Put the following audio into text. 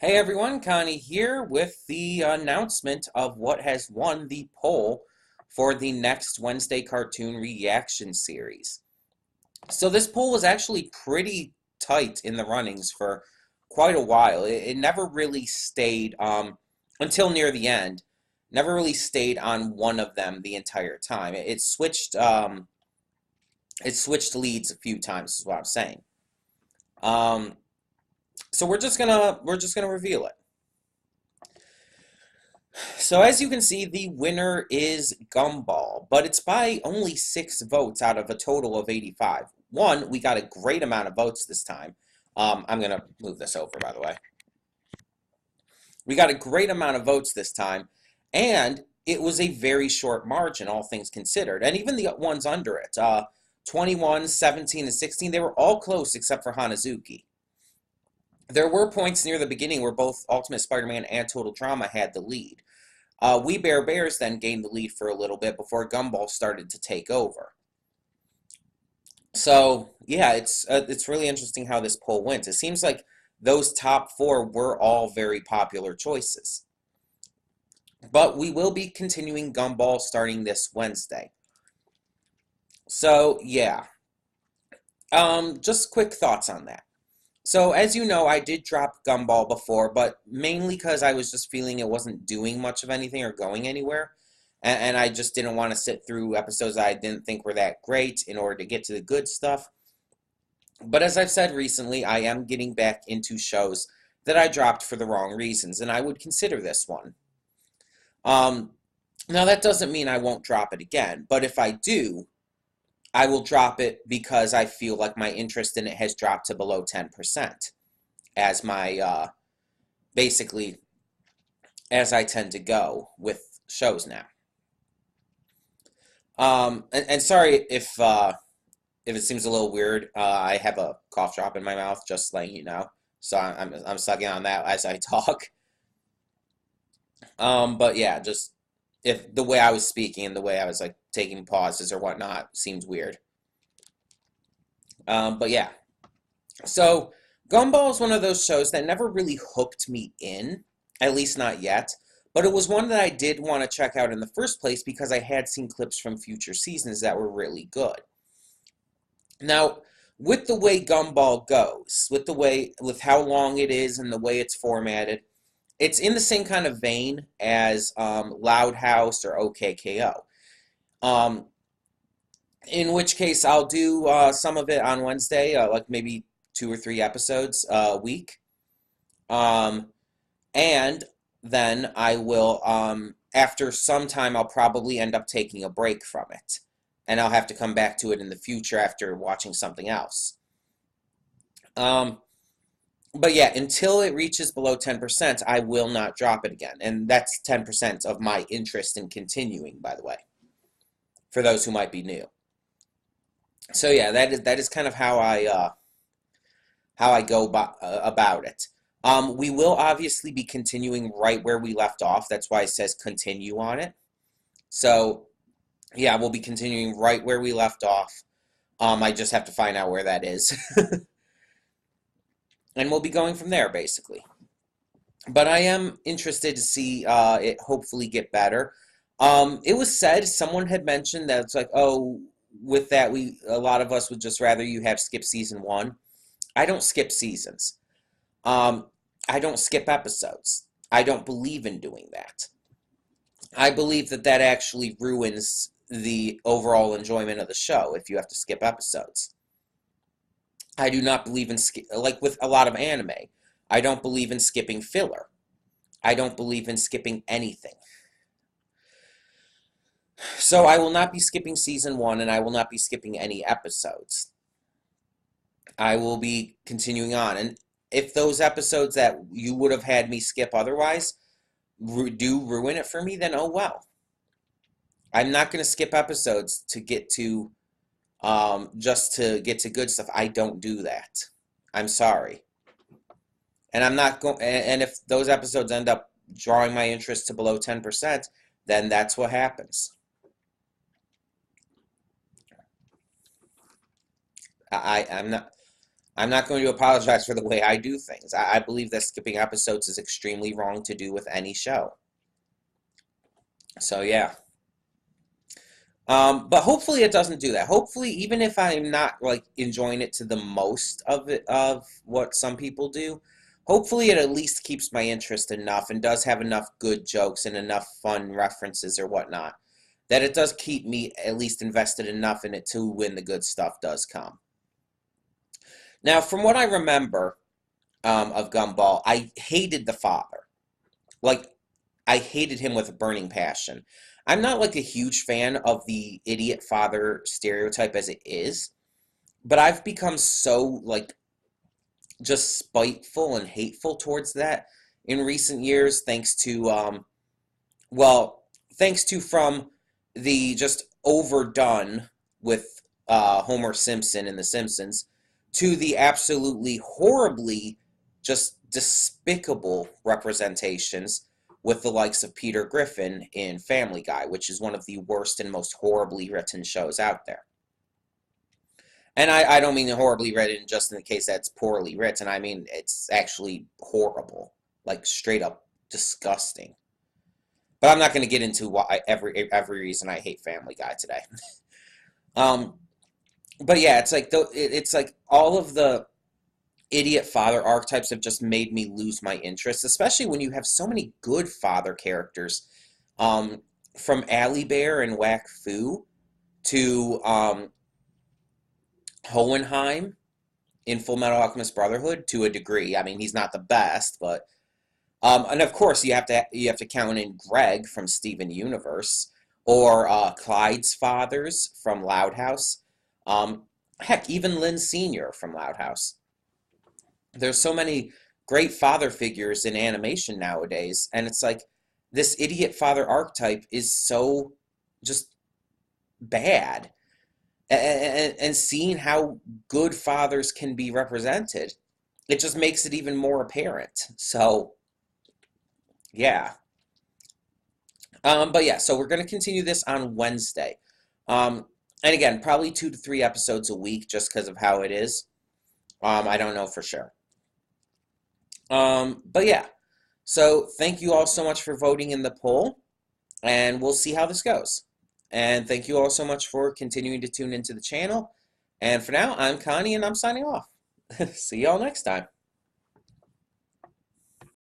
Hey everyone, Connie here with the announcement of what has won the poll for the next Wednesday cartoon reaction series. So this poll was actually pretty tight in the runnings for quite a while. It never really stayed until near the end. Never really stayed on one of them the entire time. It switched leads a few times, is what I'm saying. Um, so we're just gonna reveal it. So as you can see, the winner is Gumball, but it's by only 6 votes out of a total of 85. One, we got a great amount of votes this time. I'm gonna move this over, by the way. We got a great amount of votes this time, and it was a very short margin, all things considered. And even the ones under it, 21, 17, and 16, they were all close except for Hanazuki. There were points near the beginning where both Ultimate Spider-Man and Total Drama had the lead. We Bear Bears then gained the lead for a little bit before Gumball started to take over. So yeah, it's really interesting how this poll went. It seems like those top four were all very popular choices. But we will be continuing Gumball starting this Wednesday. So yeah, just quick thoughts on that. So as you know, I did drop Gumball before, but mainly because I was just feeling it wasn't doing much of anything or going anywhere. And I just didn't want to sit through episodes I didn't think were that great in order to get to the good stuff. But as I've said recently, I am getting back into shows that I dropped for the wrong reasons, and I would consider this one. Um, Now, that doesn't mean I won't drop it again, but if I do, I will drop it because I feel like my interest in it has dropped to below 10% as my basically as I tend to go with shows now. And sorry if it seems a little weird. I have a cough drop in my mouth, just letting you know. So I'm sucking on that as I talk. But yeah, just if the way I was speaking and the way I was like taking pauses or whatnot seems weird. But yeah, so Gumball is one of those shows that never really hooked me in, at least not yet. But it was one that I did want to check out in the first place because I had seen clips from future seasons that were really good. Now, with the way Gumball goes, with how long it is and the way it's formatted, it's in the same kind of vein as Loud House or OKKO. Um, in which case, I'll do some of it on Wednesday, like maybe 2 or 3 episodes a week. Um, and then I will, after some time, I'll probably end up taking a break from it. And I'll have to come back to it in the future after watching something else. Um, but yeah, until it reaches below 10%, I will not drop it again. And that's 10% of my interest in continuing, by the way, for those who might be new. So yeah, that is kind of how I go about it. We will obviously be continuing right where we left off. That's why it says continue on it. So yeah, we'll be continuing right where we left off. I just have to find out where that is. And we'll be going from there, basically. But I am interested to see it hopefully get better. It was said, someone had mentioned that it's like, oh, with that, a lot of us would just rather you have skip season one. I don't skip seasons. Um, I don't skip episodes. I don't believe in doing that. I believe that that actually ruins the overall enjoyment of the show if you have to skip episodes. I do not believe in like with a lot of anime. I don't believe in skipping filler. I don't believe in skipping anything. So I will not be skipping season one and I will not be skipping any episodes. I will be continuing on. And if those episodes that you would have had me skip otherwise do ruin it for me, then oh well. I'm not going to skip episodes to get to just to get to good stuff. I don't do that. I'm sorry. And I'm not going. And if those episodes end up drawing my interest to below 10%, then that's what happens. I'm not. I'm not going to apologize for the way I do things. I believe that skipping episodes is extremely wrong to do with any show. So yeah. But hopefully it doesn't do that. Hopefully, even if I'm not like enjoying it to the most of it of what some people do, hopefully it at least keeps my interest enough and does have enough good jokes and enough fun references or whatnot that it does keep me at least invested enough in it to when the good stuff does come. Now, from what I remember of Gumball, I hated the father. Like, I hated him with a burning passion. I'm not like a huge fan of the idiot father stereotype as it is, but I've become so like just spiteful and hateful towards that in recent years, thanks to well, thanks to from the just overdone with Homer Simpson in The Simpsons to the absolutely horribly just despicable representations with the likes of Peter Griffin in Family Guy, which is one of the worst and most horribly written shows out there. And I don't mean horribly written just in the case that it's poorly written. I mean it's actually horrible, like straight up disgusting. But I'm not going to get into why every reason I hate Family Guy today. um, but yeah, it's like all of the idiot father archetypes have just made me lose my interest, especially when you have so many good father characters, um, from Allie Bear and Whack Fu to Hohenheim in Full Metal Alchemist Brotherhood to a degree. I mean, he's not the best, but and of course you have to count in Greg from Steven Universe or Clyde's fathers from Loud House. Heck, even Lynn Sr. from Loud House. There's so many great father figures in animation nowadays, and it's like this idiot father archetype is so just bad. And seeing how good fathers can be represented, it just makes it even more apparent. So, yeah. But yeah, so we're going to continue this on Wednesday. And again, probably 2 to 3 episodes a week just because of how it is. I don't know for sure. But yeah, so thank you all so much for voting in the poll, and we'll see how this goes. And thank you all so much for continuing to tune into the channel. And for now, I'm Connie, and I'm signing off. See y'all next time.